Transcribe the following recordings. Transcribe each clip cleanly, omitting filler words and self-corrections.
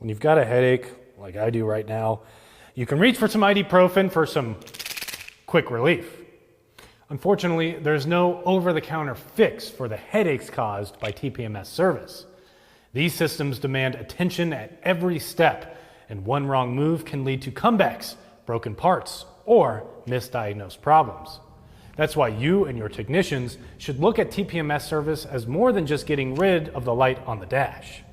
when you've got a headache, like I do right now, you can reach for some ibuprofen for some quick relief. Unfortunately, there's no over-the-counter fix for the headaches caused by TPMS service. These systems demand attention at every step, and one wrong move can lead to comebacks, broken parts, or misdiagnosed problems. That's why you and your technicians should look at TPMS service as more than just getting rid of the light on the dash.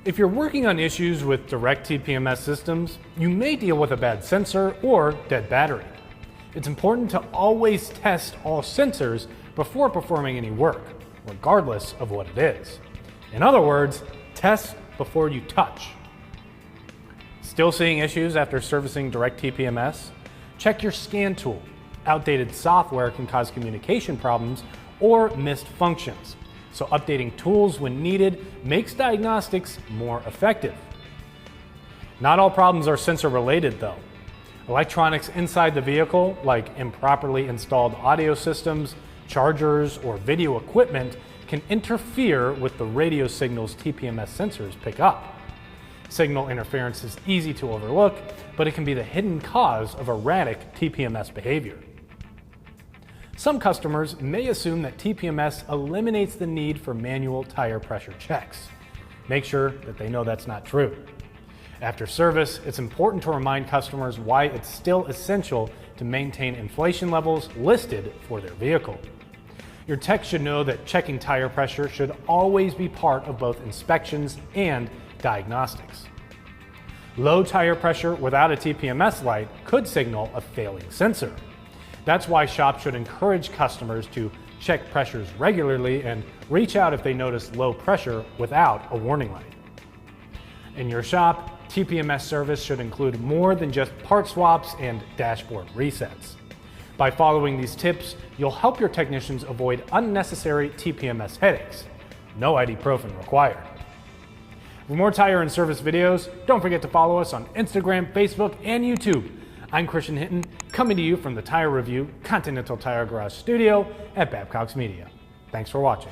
If you're working on issues with direct TPMS systems, you may deal with a bad sensor or dead battery. It's important to always test all sensors before performing any work, regardless of what it is. In other words, test before you touch. Still seeing issues after servicing direct TPMS? Check your scan tool. Outdated software can cause communication problems or missed functions. So updating tools when needed makes diagnostics more effective. Not all problems are sensor related though. Electronics inside the vehicle, like improperly installed audio systems, chargers, or video equipment, can interfere with the radio signals TPMS sensors pick up. Signal interference is easy to overlook, but it can be the hidden cause of erratic TPMS behavior. Some customers may assume that TPMS eliminates the need for manual tire pressure checks. Make sure that they know that's not true. After service, it's important to remind customers why it's still essential to maintain inflation levels listed for their vehicle. Your tech should know that checking tire pressure should always be part of both inspections and diagnostics. Low tire pressure without a TPMS light could signal a failing sensor. That's why shops should encourage customers to check pressures regularly and reach out if they notice low pressure without a warning light. In your shop, TPMS service should include more than just part swaps and dashboard resets. By following these tips, you'll help your technicians avoid unnecessary TPMS headaches. No ibuprofen required. For more tire and service videos, don't forget to follow us on Instagram, Facebook, and YouTube. I'm Christian Hinton, coming to you from the Tire Review Continental Tire Garage studio at Babcox Media. Thanks for watching.